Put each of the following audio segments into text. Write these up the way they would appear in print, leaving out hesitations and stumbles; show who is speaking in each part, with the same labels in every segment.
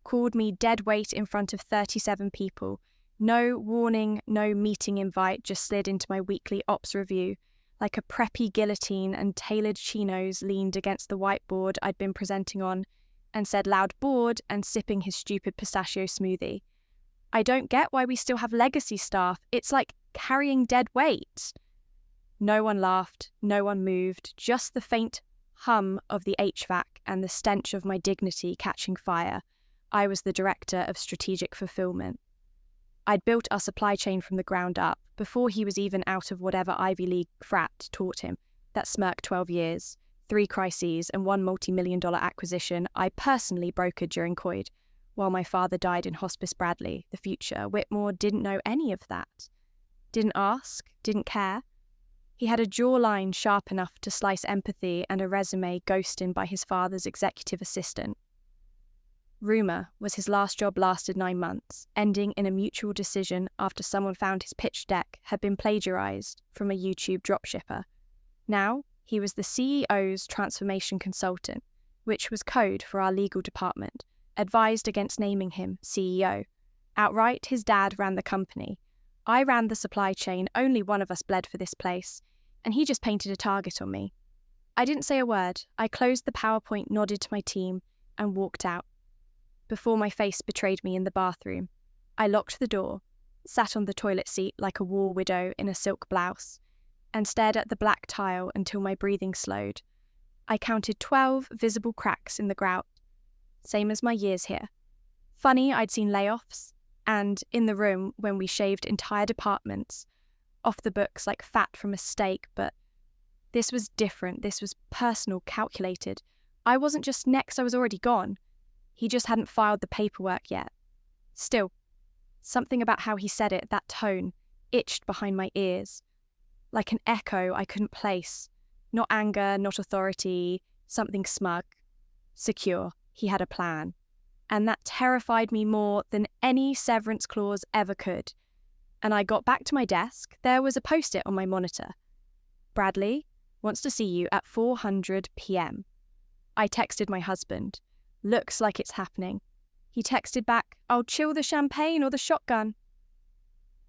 Speaker 1: called me dead weight in front of 37 people. No warning, no meeting invite, just slid into my weekly ops review. Like a preppy guillotine and tailored chinos leaned against the whiteboard I'd been presenting on and said loud bored and sipping his stupid pistachio smoothie. I don't get why we still have legacy staff. It's like carrying dead weight. No one laughed, no one moved, just the faint hum of the HVAC and the stench of my dignity catching fire. I was the director of strategic fulfillment. I'd built our supply chain from the ground up, before he was even out of whatever Ivy League frat taught him. That smirk 12 years, 3 crises and 1 multi-million-dollar acquisition I personally brokered during COVID. While my father died in Hospice Bradley, the future, Whitmore didn't know any of that. Didn't ask, didn't care. He had a jawline sharp enough to slice empathy and a resume ghosted by his father's executive assistant. Rumour was his last job lasted 9 months, ending in a mutual decision after someone found his pitch deck had been plagiarised from a YouTube dropshipper. Now, he was the CEO's transformation consultant, which was code for our legal department, advised against naming him CEO. Outright, his dad ran the company. I ran the supply chain, only one of us bled for this place, and he just painted a target on me. I didn't say a word. I closed the PowerPoint, nodded to my team, and walked out. Before my face betrayed me in the bathroom, I locked the door, sat on the toilet seat like a war widow in a silk blouse, and stared at the black tile until my breathing slowed. I counted 12 visible cracks in the grout, same as my years here. Funny, I'd seen layoffs, and in the room when we shaved entire departments, off the books like fat from a steak, but this was different, this was personal, calculated. I wasn't just next, I was already gone. He just hadn't filed the paperwork yet. Still, something about how he said it, that tone, itched behind my ears. Like an echo I couldn't place. Not anger, not authority, something smug. Secure, he had a plan. And that terrified me more than any severance clause ever could. And I got back to my desk. There was a post-it on my monitor. Bradley wants to see you at 4:00 p.m. I texted my husband. Looks like it's happening. He texted back, I'll chill the champagne or the shotgun.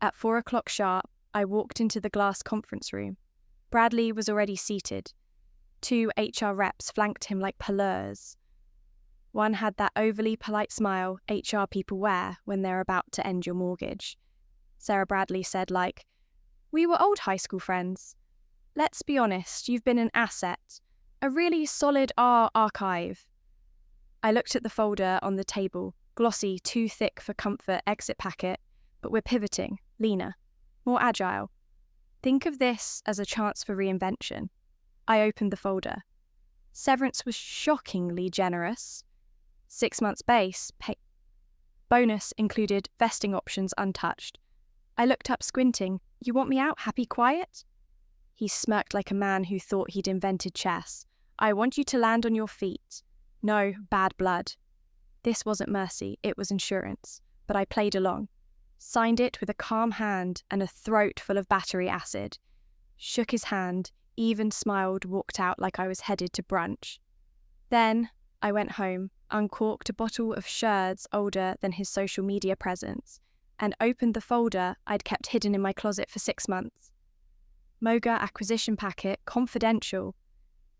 Speaker 1: At 4:00 sharp, I walked into the glass conference room. Bradley was already seated. 2 HR reps flanked him like palleurs. One had that overly polite smile HR people wear when they're about to end your mortgage. Sarah Bradley said like, we were old high school friends. Let's be honest, you've been an asset. A really solid archive. I looked at the folder on the table, glossy, too thick for comfort exit packet, but we're pivoting, leaner, more agile. Think of this as a chance for reinvention. I opened the folder. Severance was shockingly generous. 6 months base, bonus included vesting options untouched. I looked up squinting. You want me out, happy, quiet? He smirked like a man who thought he'd invented chess. I want you to land on your feet. No, bad blood. This wasn't mercy, it was insurance, but I played along. Signed it with a calm hand and a throat full of battery acid. Shook his hand, even smiled, walked out like I was headed to brunch. Then I went home, uncorked a bottle of Sherds older than his social media presence, and opened the folder I'd kept hidden in my closet for 6 months. Moga acquisition packet, confidential.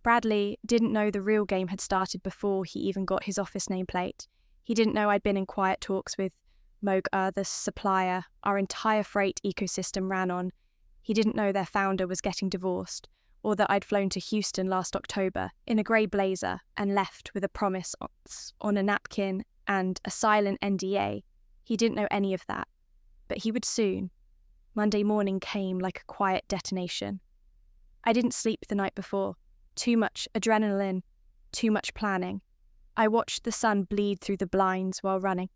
Speaker 1: Bradley didn't know the real game had started before he even got his office nameplate. He didn't know I'd been in quiet talks with Moga, the supplier our entire freight ecosystem ran on. He didn't know their founder was getting divorced, or that I'd flown to Houston last October in a grey blazer and left with a promise on a napkin and a silent NDA. He didn't know any of that, but he would soon. Monday morning came like a quiet detonation. I didn't sleep the night before. Too much adrenaline, too much planning. I watched the sun bleed through the blinds while running.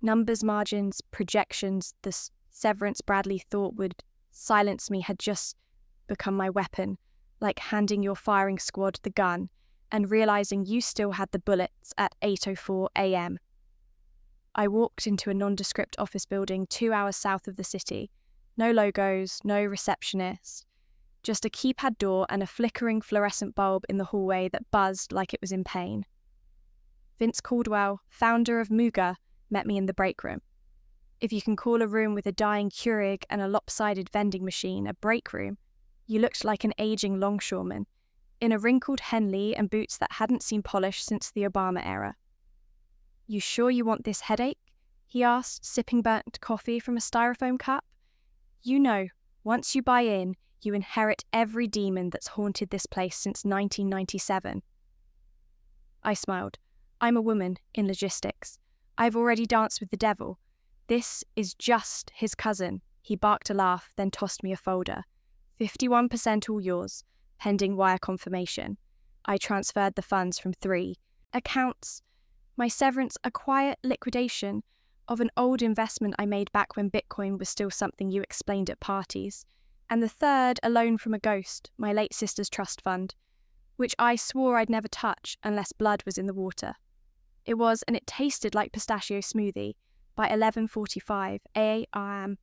Speaker 1: Numbers, margins, projections, the severance Bradley thought would silence me had just become my weapon, like handing your firing squad the gun and realizing you still had the bullets at 8:04 a.m. I walked into a nondescript office building 2 hours south of the city. No logos, no receptionist. Just a keypad door and a flickering fluorescent bulb in the hallway that buzzed like it was in pain. Vince Caldwell, founder of Muga, met me in the break room. If you can call a room with a dying Keurig and a lopsided vending machine a break room, you looked like an aging longshoreman, in a wrinkled Henley and boots that hadn't seen polish since the Obama era. "You sure you want this headache?" he asked, sipping burnt coffee from a styrofoam cup. "You know, once you buy in, you inherit every demon that's haunted this place since 1997. I smiled. I'm a woman in logistics. I've already danced with the devil. This is just his cousin. He barked a laugh, then tossed me a folder. 51% all yours, pending wire confirmation. I transferred the funds from 3 accounts. My severance, a quiet liquidation of an old investment I made back when Bitcoin was still something you explained at parties. And the third, a loan from a ghost, my late sister's trust fund, which I swore I'd never touch unless blood was in the water. It was, and it tasted like pistachio smoothie. By 11:45 a.m.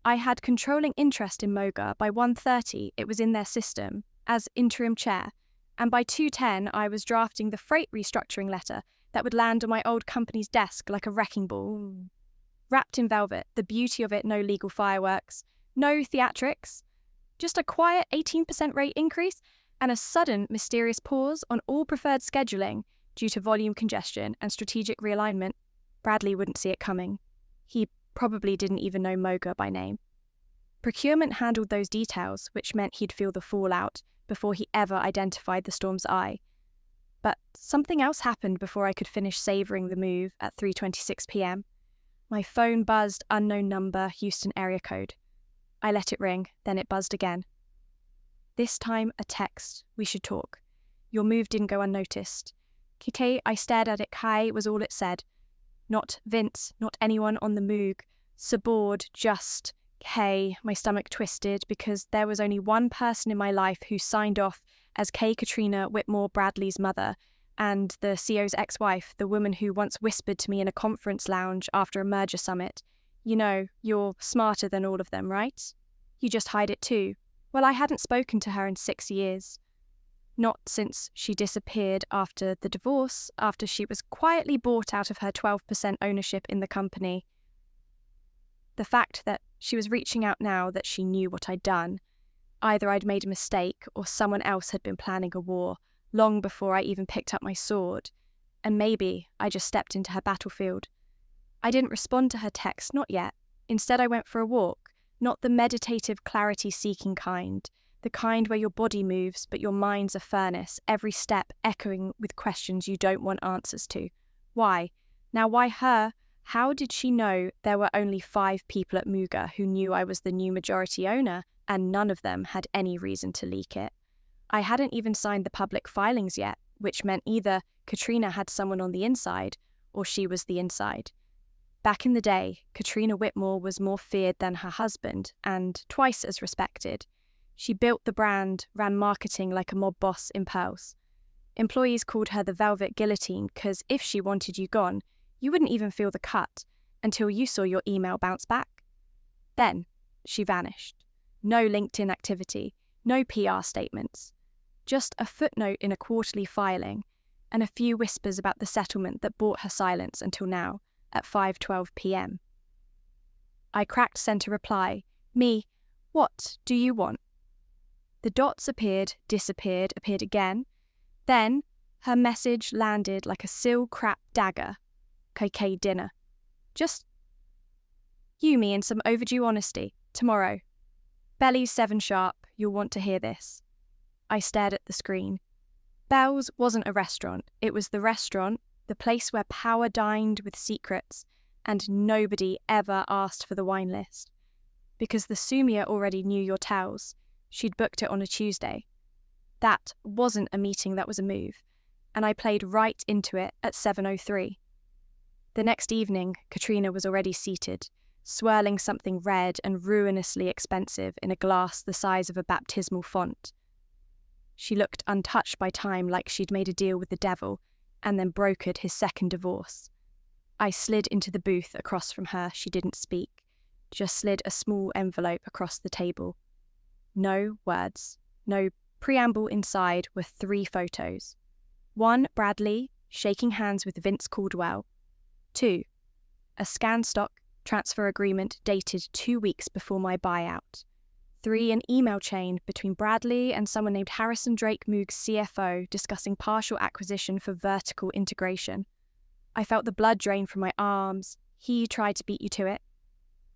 Speaker 1: I had controlling interest in Moga. By 1:30 it was in their system as interim chair, and by 2:10 I was drafting the freight restructuring letter that would land on my old company's desk like a wrecking ball. Wrapped in velvet, the beauty of it, no legal fireworks, no theatrics, just a quiet 18% rate increase and a sudden mysterious pause on all preferred scheduling due to volume congestion and strategic realignment. Bradley wouldn't see it coming. He probably didn't even know Moga by name. Procurement handled those details, which meant he'd feel the fallout before he ever identified the storm's eye. But something else happened before I could finish savouring the move at 3:26 p.m. My phone buzzed, unknown number, Houston area code. I let it ring, then it buzzed again. This time a text. "We should talk. Your move didn't go unnoticed." "Kike," I stared at it. "Kai" was all it said. Not Vince, not anyone on the Moog. Subord, just K. My stomach twisted because there was only one person in my life who signed off as K. Katrina Whitmore Bradley's mother, and the CEO's ex-wife, the woman who once whispered to me in a conference lounge after a merger summit, "You know, you're smarter than all of them, right? You just hide it too." Well, I hadn't spoken to her in 6 years. Not since she disappeared after the divorce, after she was quietly bought out of her 12% ownership in the company. The fact that she was reaching out now that she knew what I'd done, either I'd made a mistake or someone else had been planning a war long before I even picked up my sword, and maybe I just stepped into her battlefield. I didn't respond to her text, not yet. Instead, I went for a walk, not the meditative clarity-seeking kind, the kind where your body moves but your mind's a furnace, every step echoing with questions you don't want answers to. Why? Now why her? How did she know there were only 5 people at Muga who knew I was the new majority owner, and none of them had any reason to leak it? I hadn't even signed the public filings yet, which meant either Katrina had someone on the inside or she was the inside. Back in the day, Katrina Whitmore was more feared than her husband and twice as respected. She built the brand, ran marketing like a mob boss in pearls. Employees called her the Velvet Guillotine because if she wanted you gone, you wouldn't even feel the cut until you saw your email bounce back. Then she vanished. No LinkedIn activity, no PR statements. Just a footnote in a quarterly filing and a few whispers about the settlement that bought her silence until now, at 5:12 p.m. I cracked sent a reply. Me, what do you want? The dots appeared, disappeared, appeared again. Then her message landed like a sill-crap dagger. KK dinner. Just you, me, and some overdue honesty. Tomorrow. Belly's 7 sharp. You'll want to hear this. I stared at the screen. Bell's wasn't a restaurant. It was the restaurant, the place where power dined with secrets, and nobody ever asked for the wine list. Because the Sumia already knew your towels. She'd booked it on a Tuesday. That wasn't a meeting, that was a move, and I played right into it at 7:03. The next evening, Katrina was already seated, swirling something red and ruinously expensive in a glass the size of a baptismal font. She looked untouched by time, like she'd made a deal with the devil and then brokered his second divorce. I slid into the booth across from her. She didn't speak, just slid a small envelope across the table. No words, no preamble. Inside were 3 photos. One Bradley, shaking hands with Vince Caldwell. 2. A scanned stock transfer agreement dated 2 weeks before my buyout. 3. An email chain between Bradley and someone named Harrison Drake Moog's CFO discussing partial acquisition for vertical integration. I felt the blood drain from my arms. He tried to beat you to it,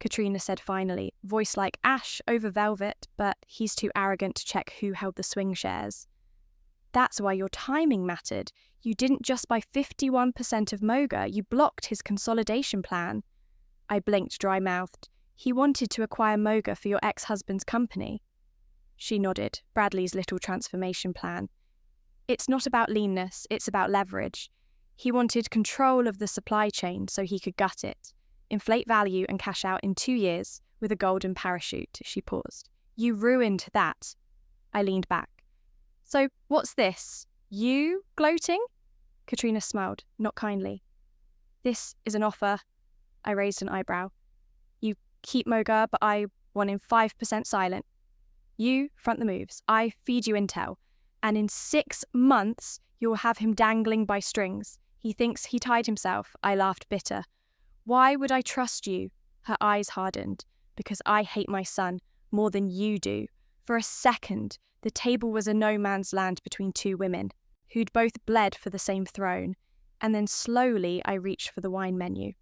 Speaker 1: Katrina said finally, voice like ash over velvet, but he's too arrogant to check who held the swing shares. That's why your timing mattered. You didn't just buy 51% of Moga, you blocked his consolidation plan. I blinked dry-mouthed. He wanted to acquire Moga for your ex-husband's company. She nodded, Bradley's little transformation plan. It's not about leanness, it's about leverage. He wanted control of the supply chain so he could gut it, inflate value and cash out in 2 years with a golden parachute. She paused. You ruined that. I leaned back. So what's this? You gloating? Katrina smiled, not kindly. This is an offer. I raised an eyebrow. You keep Moga, but I want him 5% silent. You front the moves. I feed you intel. And in 6 months, you'll have him dangling by strings. He thinks he tied himself. I laughed bitter. Why would I trust you? Her eyes hardened. Because I hate my son more than you do. For a second, the table was a no man's land between 2 women, who'd both bled for the same throne, and then slowly I reached for the wine menu.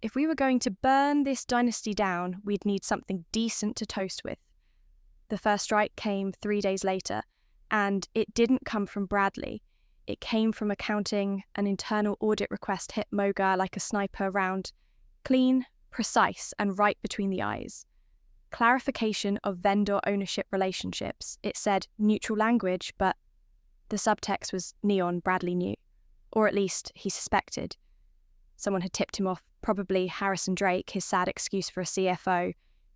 Speaker 1: If we were going to burn this dynasty down, we'd need something decent to toast with. The first strike came 3 days later, and it didn't come from Bradley. It came from accounting. An internal audit request hit Moga like a sniper round, clean, precise, and right between the eyes. Clarification of vendor ownership relationships. It said neutral language, but the subtext was neon. Bradley knew. Or at least he suspected. Someone had tipped him off, probably Harrison Drake, his sad excuse for a CFO,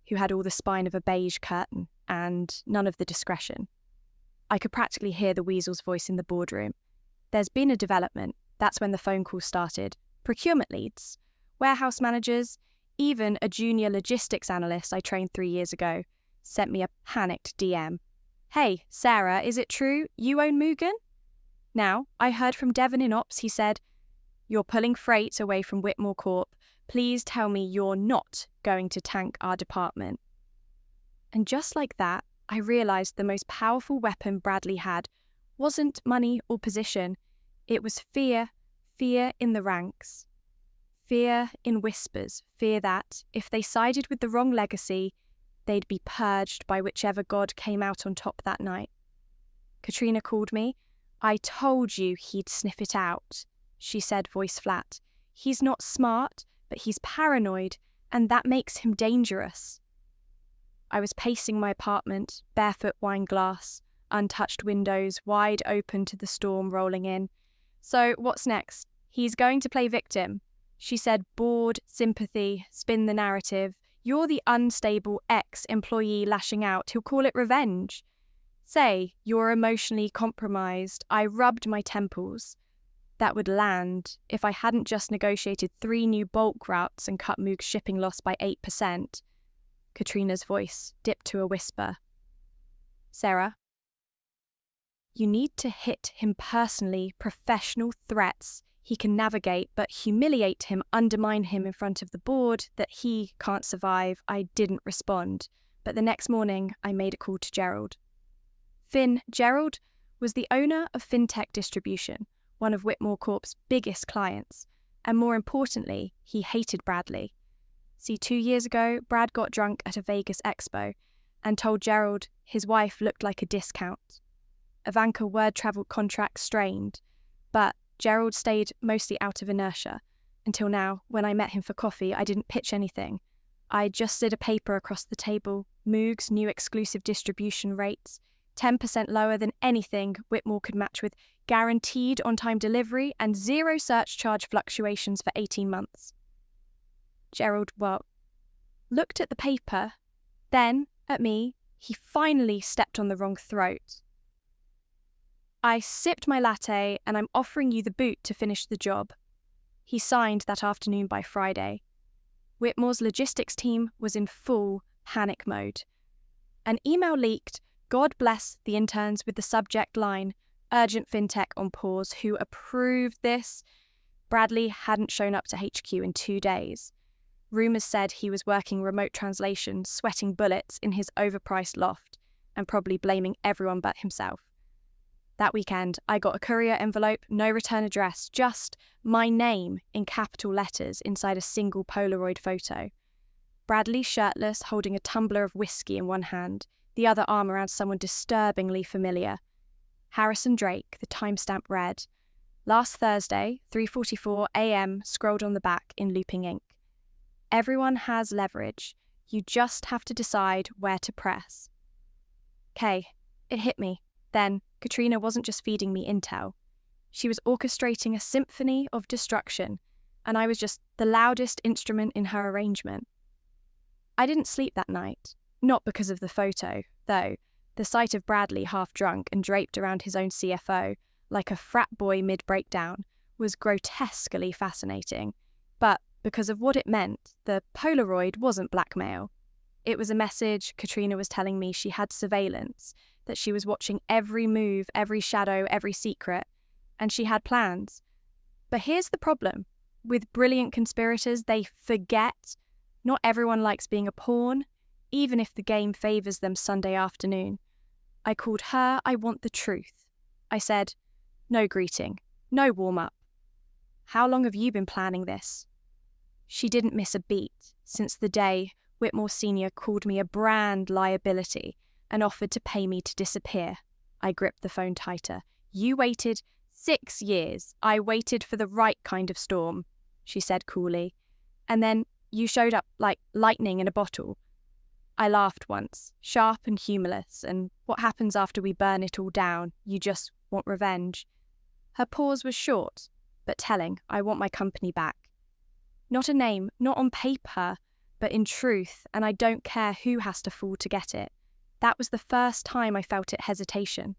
Speaker 1: who had all the spine of a beige curtain and none of the discretion. I could practically hear the weasel's voice in the boardroom. There's been a development. That's when the phone call started. Procurement leads, warehouse managers, even a junior logistics analyst I trained 3 years ago sent me a panicked DM. Hey, Sarah, is it true you own Mugen? Now, I heard from Devon in Ops, he said, you're pulling freight away from Whitmore Corp. Please tell me you're not going to tank our department. And just like that, I realised the most powerful weapon Bradley had wasn't money or position. It was fear, fear in the ranks. Fear in whispers, fear that, if they sided with the wrong legacy, they'd be purged by whichever god came out on top that night. Katrina called me. I told you he'd sniff it out, she said, voice flat. He's not smart, but he's paranoid, and that makes him dangerous. I was pacing my apartment, barefoot wine glass, untouched windows wide open to the storm rolling in. So what's next? He's going to play victim. She said, bored, sympathy, spin the narrative. You're the unstable ex-employee lashing out. He'll call it revenge. Say, you're emotionally compromised. I rubbed my temples. That would land if I hadn't just negotiated 3 new bulk routes and cut Moog's shipping loss by 8%. Katrina's voice dipped to a whisper. Sarah, you need to hit him personally, professional threats he can navigate, but humiliate him, undermine him in front of the board that he can't survive. I didn't respond, but the next morning I made a call to Gerald. Gerald was the owner of FinTech Distribution, one of Whitmore Corp's biggest clients, and more importantly, he hated Bradley. See, 2 years ago, Brad got drunk at a Vegas expo and told Gerald his wife looked like a discount. Ivanka word-travelled contract strained, but Gerald stayed mostly out of inertia. Until now, when I met him for coffee, I didn't pitch anything. I just slid a paper across the table, Moog's new exclusive distribution rates, 10% lower than anything Whitmore could match with guaranteed on-time delivery and 0 surcharge fluctuations for 18 months. Gerald, looked at the paper, then at me. He finally stepped on the wrong throat. I sipped my latte and I'm offering you the boot to finish the job. He signed that afternoon by Friday. Whitmore's logistics team was in full panic mode. An email leaked, God bless the interns, with the subject line, urgent fintech on pause. Who approved this? Bradley hadn't shown up to HQ in 2 days. Rumours said he was working remote translation, sweating bullets in his overpriced loft, and probably blaming everyone but himself. That weekend, I got a courier envelope, no return address, just my name in capital letters inside a single Polaroid photo. Bradley shirtless, holding a tumbler of whiskey in one hand, the other arm around someone disturbingly familiar. Harrison Drake, the timestamp read, "Last Thursday, 3:44 a.m, scrolled on the back in looping ink. Everyone has leverage. You just have to decide where to press." Okay, it hit me. Then, Katrina wasn't just feeding me intel. She was orchestrating a symphony of destruction, and I was just the loudest instrument in her arrangement. I didn't sleep that night, not because of the photo, though. The sight of Bradley half drunk and draped around his own CFO, like a frat boy mid-breakdown, was grotesquely fascinating. But because of what it meant, the Polaroid wasn't blackmail. It was a message Katrina was telling me she had surveillance, that she was watching every move, every shadow, every secret, and she had plans. But here's the problem. With brilliant conspirators, they forget not everyone likes being a pawn, even if the game favours them Sunday afternoon. I called her, I want the truth. I said, no greeting, no warm-up. How long have you been planning this? She didn't miss a beat since the day Whitmore Sr. called me a brand liability and offered to pay me to disappear. I gripped the phone tighter. You waited 6 years. I waited for the right kind of storm, she said coolly. And then you showed up like lightning in a bottle. I laughed once, sharp and humorless, and what happens after we burn it all down? You just want revenge. Her pause was short, but telling. I want my company back. Not a name, not on paper, but in truth, and I don't care who has to fall to get it. That was the first time I felt it hesitation,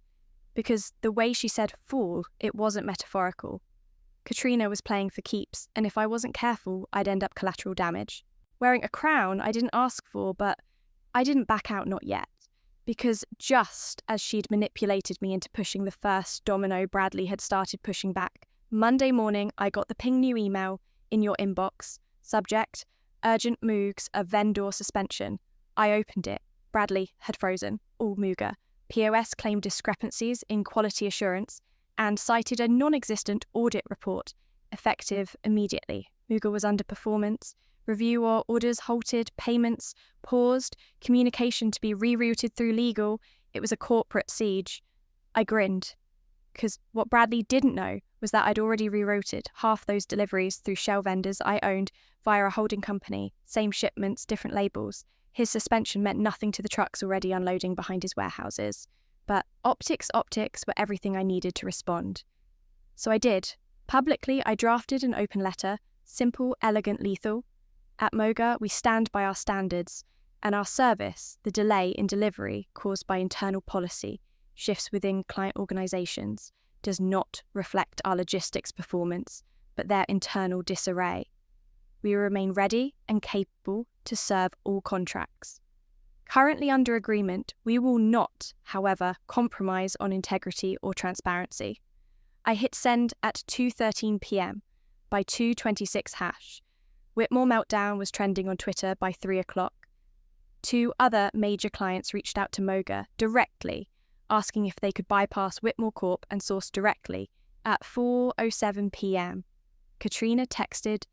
Speaker 1: because the way she said fool, it wasn't metaphorical. Katrina was playing for keeps, and if I wasn't careful, I'd end up collateral damage. Wearing a crown I didn't ask for, but I didn't back out, not yet, because just as she'd manipulated me into pushing the first domino, Bradley had started pushing back. Monday morning, I got the ping new email, in your inbox, subject, urgent moogs, a vendor suspension. I opened it. Bradley had frozen, all Muga. POS claimed discrepancies in quality assurance and cited a non-existent audit report, effective immediately. Muga was underperformance. Review or orders halted, payments paused, communication to be rerouted through legal. It was a corporate siege. I grinned, because what Bradley didn't know was that I'd already rerouted half those deliveries through shell vendors I owned via a holding company, same shipments, different labels. His suspension meant nothing to the trucks already unloading behind his warehouses. But optics were everything I needed to respond. So I did. Publicly, I drafted an open letter, simple, elegant, lethal. At Moga, we stand by our standards, and our service, the delay in delivery caused by internal policy, shifts within client organisations, does not reflect our logistics performance, but their internal disarray. We remain ready and capable to serve all contracts. Currently under agreement, we will not, however, compromise on integrity or transparency. I hit send at 2:13 p.m. by 2:26 hash. Whitmore Meltdown was trending on Twitter by 3 o'clock. 2 other major clients reached out to Moga directly, asking if they could bypass Whitmore Corp and source directly at 4:07 p.m. Katrina texted,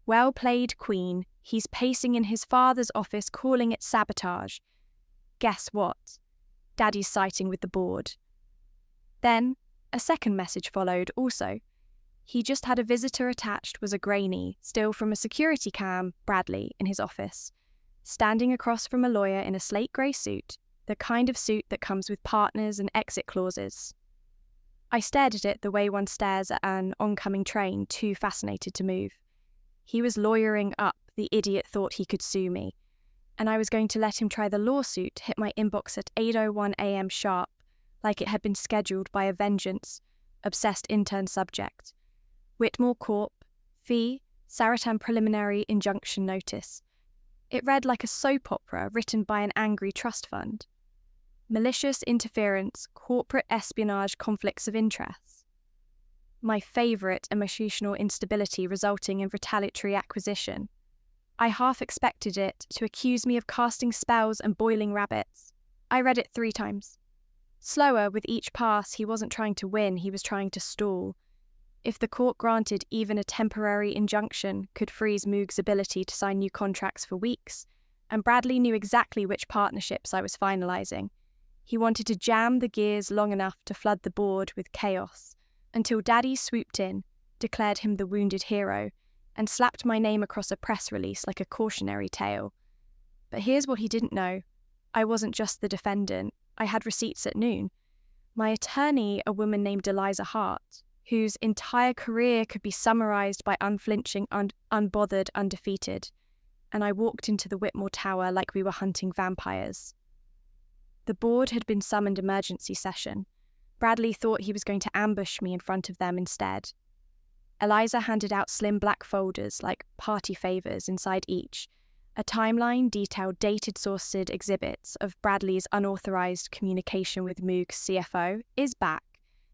Speaker 1: "Well played, Queen. He's pacing in his father's office calling it sabotage." Guess what? Daddy's sighting with the board. Then a second message followed also. He just had a visitor attached was a grainy, still from a security cam, Bradley, in his office, standing across from a lawyer in a slate grey suit, the kind of suit that comes with partners and exit clauses. I stared at it the way one stares at an oncoming train, too fascinated to move. He was lawyering up, the idiot thought he could sue me, and I was going to let him try the lawsuit hit my inbox at 8:01 a.m. sharp, like it had been scheduled by a vengeance, obsessed intern subject. Whitmore Corp, fee, Saratan preliminary injunction notice. It read like a soap opera written by an angry trust fund. Malicious interference, corporate espionage, conflicts of interest. My favourite emotional instability resulting in retaliatory acquisition. I half expected it to accuse me of casting spells and boiling rabbits. I read it 3 times. Slower with each pass, he wasn't trying to win, he was trying to stall. If the court granted even a temporary injunction, could freeze Moog's ability to sign new contracts for weeks, and Bradley knew exactly which partnerships I was finalising. He wanted to jam the gears long enough to flood the board with chaos, until Daddy swooped in, declared him the wounded hero, and slapped my name across a press release like a cautionary tale. But here's what he didn't know. I wasn't just the defendant. I had receipts at noon. My attorney, a woman named Eliza Hart, whose entire career could be summarised by unflinching, unbothered, undefeated. And I walked into the Whitmore Tower like we were hunting vampires. The board had been summoned emergency session. Bradley thought he was going to ambush me in front of them instead. Eliza handed out slim black folders like party favours inside each. A timeline detailed dated sourced exhibits of Bradley's unauthorised communication with Moog's CFO is back,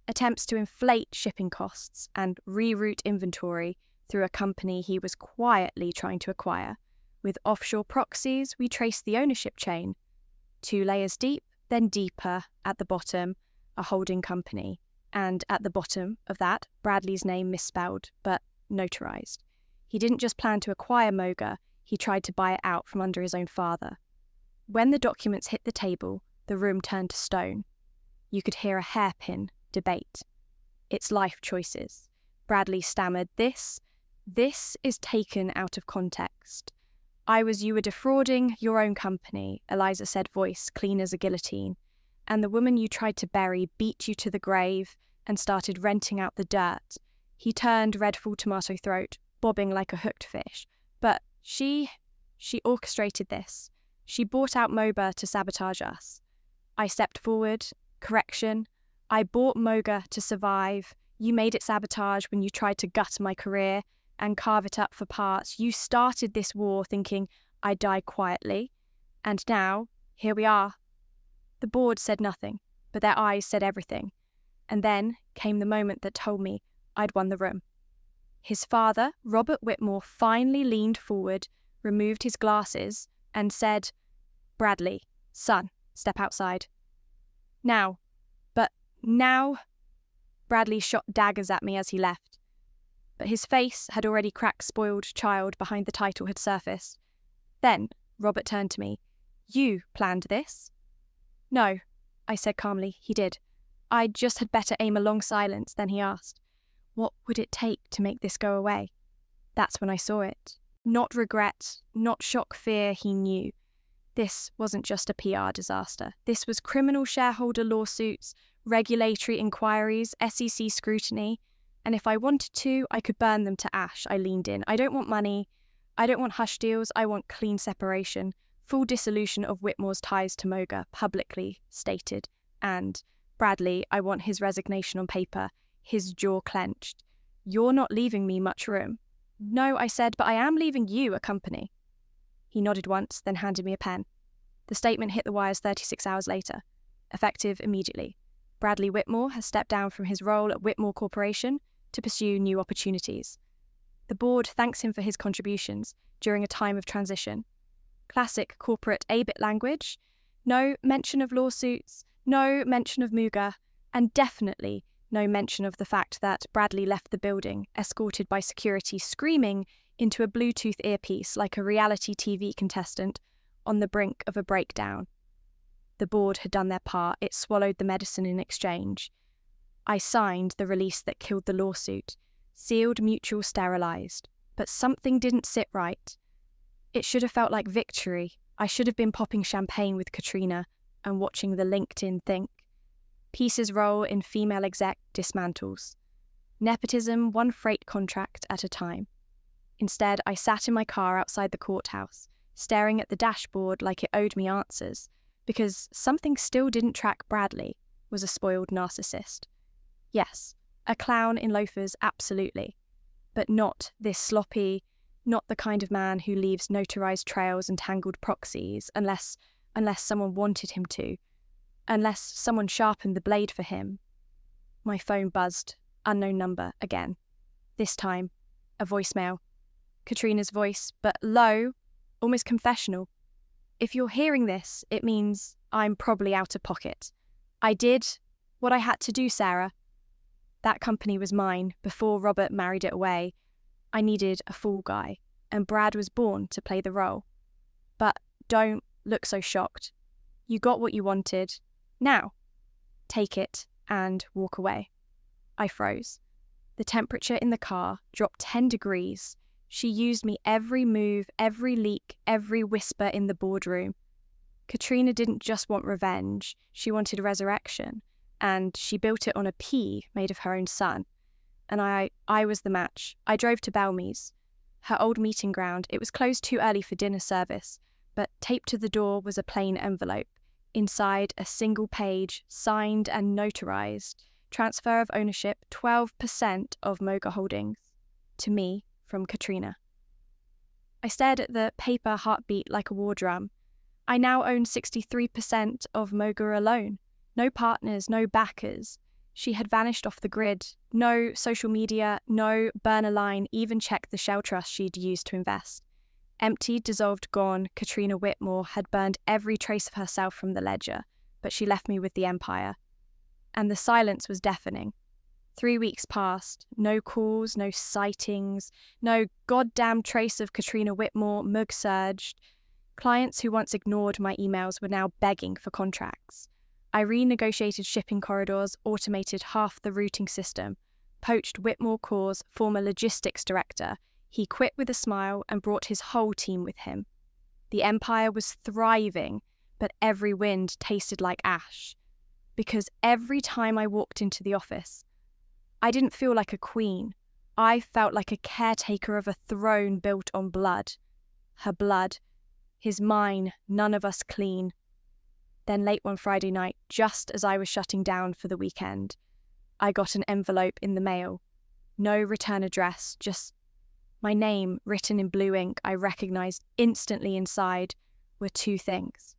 Speaker 1: attempts to inflate shipping costs and reroute inventory through a company he was quietly trying to acquire. With offshore proxies, we traced the ownership chain. 2 layers deep, then deeper at the bottom, a holding company. And at the bottom of that, Bradley's name misspelled, but notarized. He didn't just plan to acquire Moga, he tried to buy it out from under his own father. When the documents hit the table, the room turned to stone. You could hear a hairpin debate. It's life choices. Bradley stammered, This is taken out of context. You were defrauding your own company, Eliza said, voice clean as a guillotine. And the woman you tried to bury beat you to the grave and started renting out the dirt. He turned red full tomato throat, bobbing like a hooked fish. But she orchestrated this. She bought out Moga to sabotage us. I stepped forward. Correction. I bought Moga to survive. You made it sabotage when you tried to gut my career and carve it up for parts. You started this war thinking I'd die quietly. And now, here we are. The board said nothing, but their eyes said everything. And then came the moment that told me I'd won the room. His father, Robert Whitmore, finally leaned forward, removed his glasses, and said, Bradley, son, step outside. Now. Bradley shot daggers at me as he left. But his face had already cracked spoiled child behind the title had surfaced. Then Robert turned to me. You planned this? No, I said calmly. He did. I just had better aim a long silence. Then he asked, what would it take to make this go away? That's when I saw it. Not regret, not shock fear, he knew. This wasn't just a PR disaster. This was criminal shareholder lawsuits, regulatory inquiries, SEC scrutiny, and if I wanted to, I could burn them to ash. I leaned in. I don't want money. I don't want hush deals. I want clean separation. Full dissolution of Whitmore's ties to Moga, publicly stated. And, Bradley, I want his resignation on paper, his jaw clenched. You're not leaving me much room. No, I said, but I am leaving you a company. He nodded once, then handed me a pen. The statement hit the wires 36 hours later. Effective immediately. Bradley Whitmore has stepped down from his role at Whitmore Corporation to pursue new opportunities. The board thanks him for his contributions during a time of transition. Classic corporate ABIT language. No mention of lawsuits, no mention of Moga, and definitely no mention of the fact that Bradley left the building, escorted by security, screaming into a Bluetooth earpiece like a reality TV contestant on the brink of a breakdown. The board had done their part. It swallowed the medicine in exchange. I signed the release that killed the lawsuit, sealed, mutual, sterilised. But something didn't sit right. It should have felt like victory. I should have been popping champagne with Katrina and watching the LinkedIn think. Pieces roll in female exec dismantles. Nepotism, one freight contract at a time. Instead, I sat in my car outside the courthouse, staring at the dashboard like it owed me answers, because something still didn't track. Bradley was a spoiled narcissist. Yes, a clown in loafers, absolutely. But not this sloppy, not the kind of man who leaves notarized trails and tangled proxies unless someone wanted him to. unless someone sharpened the blade for him. My phone buzzed. Unknown number again. This time, a voicemail. Katrina's voice, but low, almost confessional. If you're hearing this, it means I'm probably out of pocket. I did what I had to do, Sarah. That company was mine before Robert married it away. I needed a fall guy, and Brad was born to play the role. But don't look so shocked. You got what you wanted. Now, take it and walk away. I froze. The temperature in the car dropped 10 degrees. She used me every move, every leak, every whisper in the boardroom. Katrina didn't just want revenge, she wanted resurrection, and she built it on a pea made of her own son. And I was the match. I drove to Belmy's, her old meeting ground. It was closed too early for dinner service, but taped to the door was a plain envelope. Inside, a single page, signed and notarized. Transfer of ownership, 12% of Moga Holdings. To me, from Katrina. I stared at the paper heartbeat like a war drum. I now own 63% of Moga alone. No partners, no backers. She had vanished off the grid. No social media, no burner line, even checked the shell trust she'd used to invest. Empty, dissolved, gone, Katrina Whitmore had burned every trace of herself from the ledger, but she left me with the empire. And the silence was deafening. 3 weeks passed, no calls, no sightings, no goddamn trace of Katrina Whitmore. Mug surged. Clients who once ignored my emails were now begging for contracts. I renegotiated shipping corridors, automated half the routing system, poached Whitmore Core's former logistics director. He quit with a smile and brought his whole team with him. The empire was thriving, but every wind tasted like ash. Because every time I walked into the office, I didn't feel like a queen. I felt like a caretaker of a throne built on blood. Her blood, his mine, none of us clean. Then late one Friday night, just as I was shutting down for the weekend, I got an envelope in the mail. No return address, just my name written in blue ink. I recognized instantly inside were two things.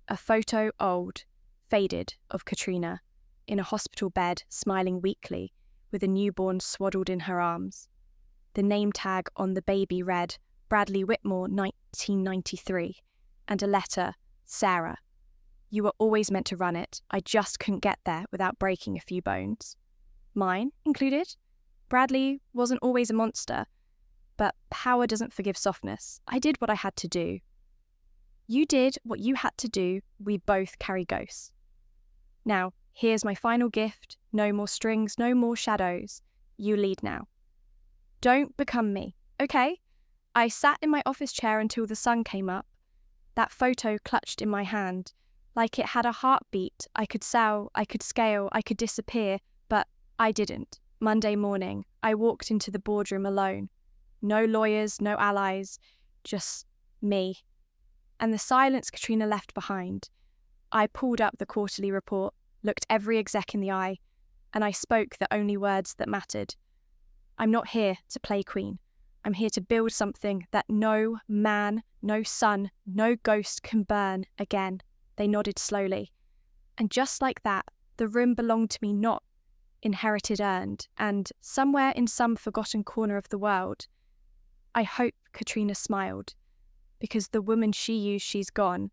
Speaker 1: A photo, old, faded, of Katrina, in a hospital bed, smiling weakly, with a newborn swaddled in her arms. The name tag on the baby read, Bradley Whitmore, 1993, and a letter, Sarah. You were always meant to run it. I just couldn't get there without breaking a few bones. Mine included. Bradley wasn't always a monster, but power doesn't forgive softness. I did what I had to do. You did what you had to do. We both carry ghosts. Now, here's my final gift. No more strings, no more shadows. You lead now. Don't become me, okay? I sat in my office chair until the sun came up. That photo clutched in my hand, like it had a heartbeat. I could sell, I could scale, I could disappear, but I didn't. Monday morning, I walked into the boardroom alone. No lawyers, no allies, just me. And the silence Katrina left behind. I pulled up the quarterly report, looked every exec in the eye, and I spoke the only words that mattered. I'm not here to play queen. I'm here to build something that no man, no sun, no ghost can burn again. They nodded slowly. And just like that, the room belonged to me, not inherited, earned, and somewhere in some forgotten corner of the world. I hope Katrina smiled, because the woman she used, she's gone.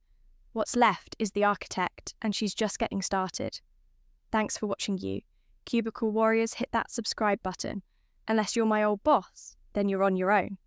Speaker 1: What's left is the architect, and she's just getting started. Thanks for watching you. Cubicle Warriors, hit that subscribe button. Unless you're my old boss, then you're on your own.